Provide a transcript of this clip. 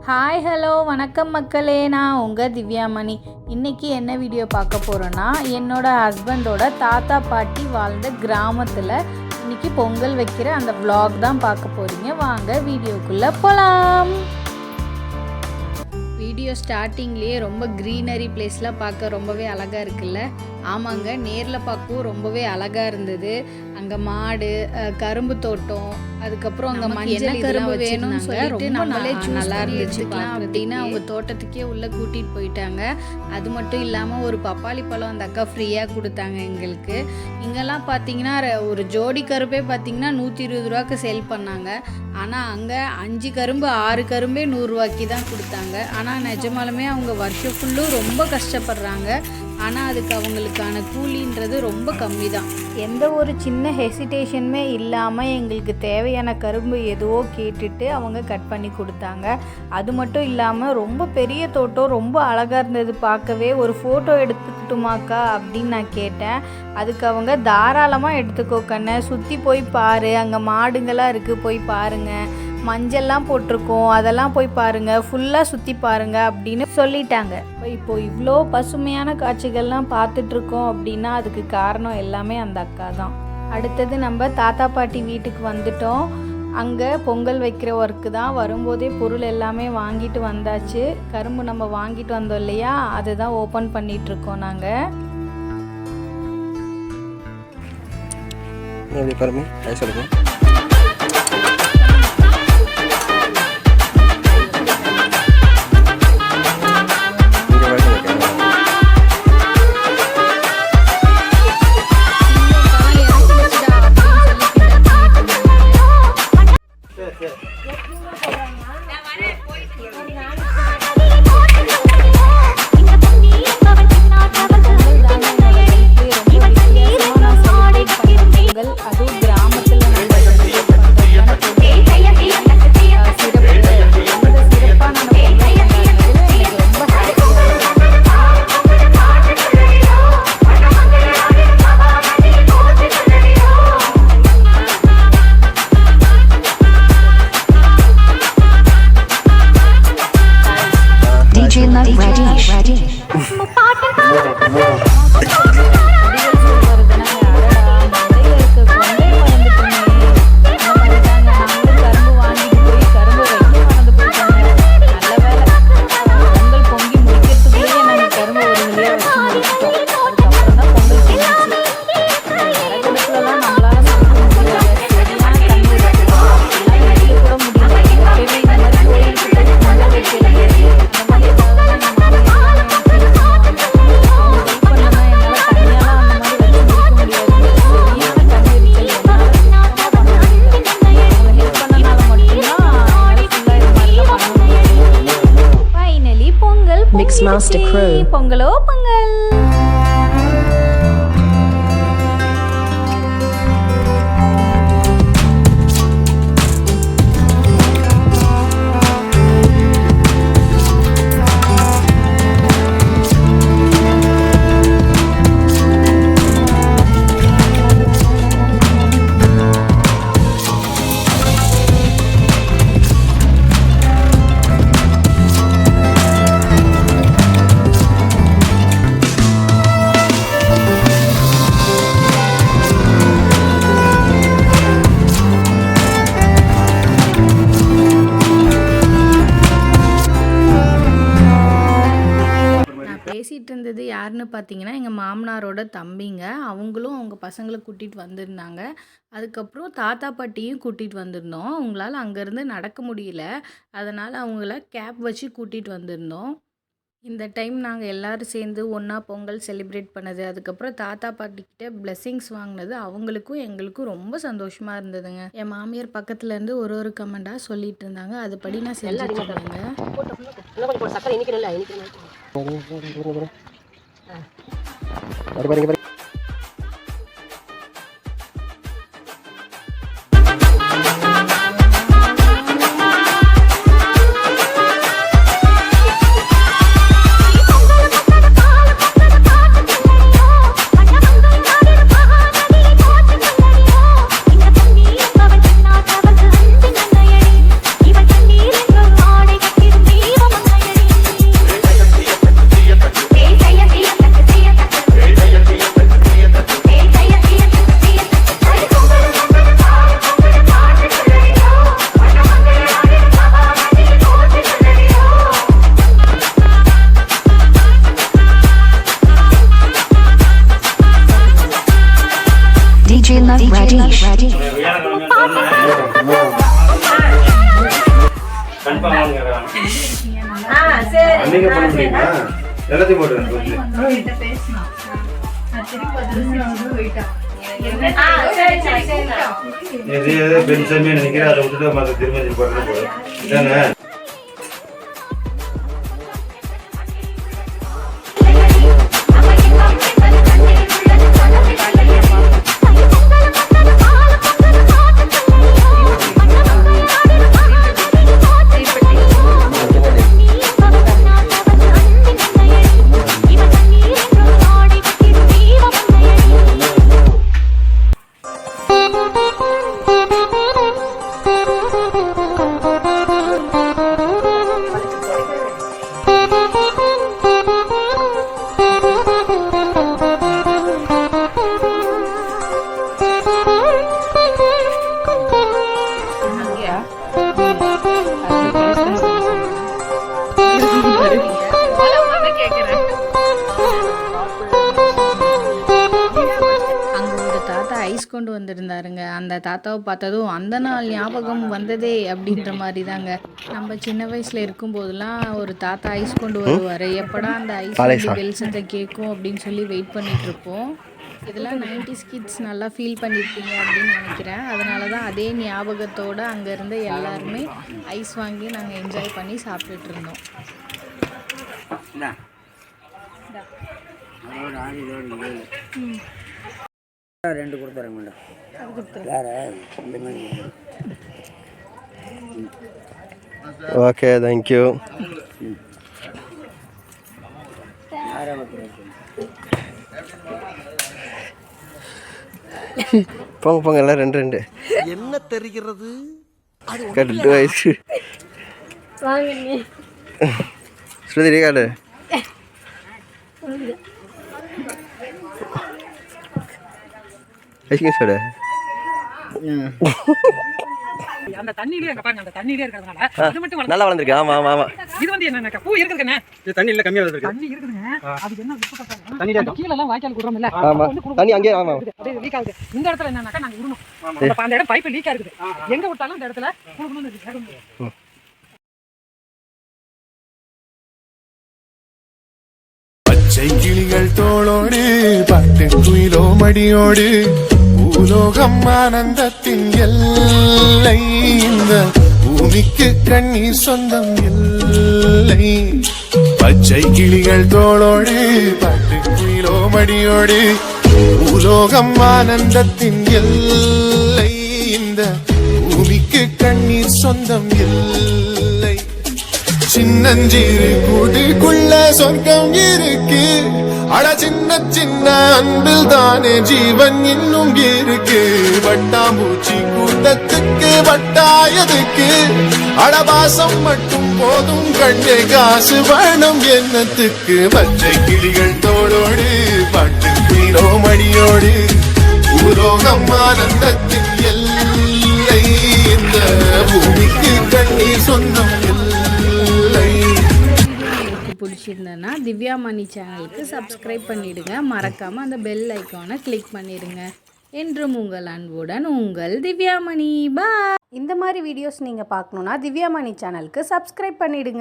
Hi hello வணக்கம் மக்களே, நான் உங்கள் திவ்யாமணி. இன்றைக்கி என்ன வீடியோ பார்க்க போகிறோன்னா, என்னோடய ஹஸ்பண்டோட தாத்தா பாட்டி வாழ்ந்த கிராமத்தில் இன்றைக்கி பொங்கல் வைக்கிற அந்த vlog தான் பார்க்க போகிறீங்க. வாங்க வீடியோக்குள்ளே போகலாம். வீடியோ ஸ்டார்டிங்லேயே ரொம்ப க்ரீனரி பிளேஸ்லாம் பார்க்க ரொம்பவே அழகாக இருக்குல்ல? ஆமாங்க, நேரில் பார்க்கவும் ரொம்பவே அழகாக இருந்தது. அங்கே மாடு, கரும்பு தோட்டம், அதுக்கப்புறம் அங்கே மஞ்சள் கரும்பு வேணும்னு சொல்லிட்டு நம்மளே நல்லா இருந்துச்சுக்கலாம் அப்படின்னு அவங்க தோட்டத்துக்கே உள்ளே கூட்டிகிட்டு போயிட்டாங்க. அது மட்டும் இல்லாமல் ஒரு பப்பாளி பழம் அந்த அக்கா ஃப்ரீயாக கொடுத்தாங்க எங்களுக்கு. இங்கெல்லாம் பார்த்தீங்கன்னா ஒரு ஜோடி கரும்பே பார்த்தீங்கன்னா 120 ரூபாய்க்கு சேல் பண்ணாங்க. ஆனால் அங்கே 5 கரும்பு 6 கரும்பே 100 ரூபாய்க்கு தான் கொடுத்தாங்க. ஆனால் நிஜமாலுமே அவங்க வருஷம் ஃபுல்லும் ரொம்ப கஷ்டப்படுறாங்க. ஆனால் அதுக்கு அவங்களுக்கான கூலின்றது ரொம்ப கம்மி தான். எந்த ஒரு சின்ன ஹெசிடேஷனுமே இல்லாமல் எங்களுக்கு தேவையான கரும்பு எதுவோ கேட்டுட்டு அவங்க கட் பண்ணி கொடுத்தாங்க. அது மட்டும் இல்லாமல் ரொம்ப பெரிய தோட்டம், ரொம்ப அழகாக இருந்தது பார்க்கவே. ஒரு ஃபோட்டோ எடுத்துக்கிட்டுமாக்கா அப்படின்னு நான் கேட்டேன். அதுக்கு அவங்க தாராளமாக எடுத்துக்கோ கண்ணை, சுற்றி போய் பாரு, அங்கே மாடுங்களாம் இருக்குது, போய் பாருங்கள், மஞ்சள்லாம் போட்டிருக்கோம், அதெல்லாம் போய் பாருங்கள், ஃபுல்லாக சுற்றி பாருங்கள் அப்படின்னு சொல்லிட்டாங்க. இப்போது இவ்வளோ பசுமையான காட்சிகள்லாம் பார்த்துட்ருக்கோம் அப்படின்னா அதுக்கு காரணம் எல்லாமே அந்த அக்கா தான். அடுத்தது நம்ம தாத்தா பாட்டி வீட்டுக்கு வந்துட்டோம். அங்கே பொங்கல் வைக்கிற ஒர்க்கு தான். வரும்போதே பொருள் எல்லாமே வாங்கிட்டு வந்தாச்சு. கரும்பு நம்ம வாங்கிட்டு வந்தோம் இல்லையா, அதுதான் ஓப்பன் பண்ணிகிட்ருக்கோம் நாங்கள். Mixmaster Crew. பொங்கலோ பொங்கல். பேசிகிட்டு இருந்தது யாருன்னு பார்த்தீங்கன்னா எங்கள் மாமனாரோட தம்பிங்க. அவங்களும் அவங்க பசங்களை கூட்டிகிட்டு வந்திருந்தாங்க. அதுக்கப்புறம் தாத்தா பாட்டியும் கூட்டிகிட்டு வந்திருந்தோம். அவங்களால அங்கேருந்து நடக்க முடியல, அதனால் அவங்கள கேப் வச்சு கூட்டிகிட்டு வந்திருந்தோம். இந்த டைம் நாங்கள் எல்லோரும் சேர்ந்து ஒன்றா பொங்கல் செலிப்ரேட் பண்ணது, அதுக்கப்புறம் தாத்தா பாட்டிக்கிட்ட பிளெஸ்ஸிங்ஸ் வாங்கினது அவங்களுக்கும் எங்களுக்கும் ரொம்ப சந்தோஷமாக இருந்ததுங்க. என் மாமியார் பக்கத்துலேருந்து ஒரு கமெண்டாக சொல்லிட்டு இருந்தாங்க. அதுபடி நான் செஞ்சுட்டு இருந்தேங்க. இவள் தண்ணீர் ஆடை கட்டிருந்தே அன்னைக்கு பண்ண முடியுமா? எல்லாத்தையும் போட்டுருங்க. எது பெருசாமே நினைக்கிறேன், அதை விட்டுட்டு மற்ற திருமணி போடுறது போதும். இதானே ஐஸ் கொண்டு வந்திருந்தாருங்க. அந்த தாத்தாவை பார்த்ததும் அந்த நாள் ஞாபகம் வந்ததே அப்படின்ற மாதிரி தாங்க. நம்ம சின்ன வயசில் இருக்கும்போதெல்லாம் ஒரு தாத்தா ஐஸ் கொண்டு வருவார். எப்படா அந்த ஐஸ் பெல் சத்தம் கேட்கும் அப்படின்னு சொல்லி வெயிட் பண்ணிட்டு இருப்போம். இதெல்லாம் 90s கிட்ஸ் நல்லா ஃபீல் பண்ணியிருப்பீங்க அப்படின்னு நினைக்கிறேன். அதனால தான் அதே ஞாபகத்தோடு அங்கே இருந்த எல்லாருமே ஐஸ் வாங்கி நாங்கள் என்ஜாய் பண்ணி சாப்பிட்டுட்டு இருந்தோம். ரெண்டு கொடுத்துறேன் மேடம். வேற இந்த மாதிரி. Okay, thank you. போங்க போங்க, எல்லாம் ரெண்டு ரெண்டு. என்ன தெரிகிறது? கட்டு வயசு ஸ்ருதி காடு. ஐஸ்கிரீம் சார் அந்த தண்ணியிலே அங்க பாருங்க, அந்த தண்ணியிலே இருக்கிறதுனால அது மட்டும் நல்லா வளர்ந்துருக்கு. ஆமா ஆமா ஆமா. இது வந்து என்னன்னா பூ இருக்குதுங்க. இது தண்ணியில கம்மியா இருக்கு. தண்ணி இருக்குதுங்க. அது என்ன விட்டு பார்த்தா தண்ணி கீழ எல்லாம் வாய்க்கால் குடுறோம் இல்ல. ஆமா. தண்ணி அங்கே ஆமா. அப்படியே லீக் ஆகுது. இந்த இடத்துல என்னன்னாக்கா நாங்க விடணும். அந்த இடம் பைப் லீக் ஆகுது. எங்க விட்டாலும் இந்த இடத்துல குடுக்கணும்னு இருக்கு. பச்சை கிளிகள் தோளோடு பாட்டு குயிலோ மடியோடு பூலோகம் ஆனந்தத்தின் எல்லை. இந்த பூமிக்கு கண்ணீர் சொந்தம் இல்லை. பச்சை கிளிகள் தோளோடு பாட்டு குயிலோ மடியோடு பூலோகம் ஆனந்தத்தின் எல்லை. இந்த பூமிக்கு கண்ணீர் சொந்தம் இல்லை. சின்னஞ்சிறு கூட்டுக்குள்ள சொர்க்கம் இருக்கு. அட சின்ன சின்ன அன்பில் தானே ஜீவன் இன்னும் இருக்கு. வட்டாம்பூச்சி கூட்டத்துக்கு வட்டாயதுக்கு அடவாசம் மட்டும் போதும் கண்ணே, காசு வேணும் என்னத்துக்கு. பச்சை கிளிகள் தோளோடு பாட்டு குயிலோ மடியோடு பூலோகம் ஆனந்தத்தின் எல்லை. இந்த பூமிக்கு கண்ணீர் சொந்தம் பிடிச்சிருந்தேன்னா திவ்யா மணி சேனலுக்கு சப்ஸ்கிரைப் பண்ணிடுங்க. மறக்காமல் அந்த பெல் ஐக்கானை கிளிக் பண்ணிடுங்க. என்றும் உங்கள் அன்புடன் உங்கள் திவ்யாமணி. பாய். இந்த மாதிரி வீடியோஸ் நீங்கள் பார்க்கணுன்னா திவ்யாமணி சேனலுக்கு சப்ஸ்கிரைப் பண்ணிடுங்க.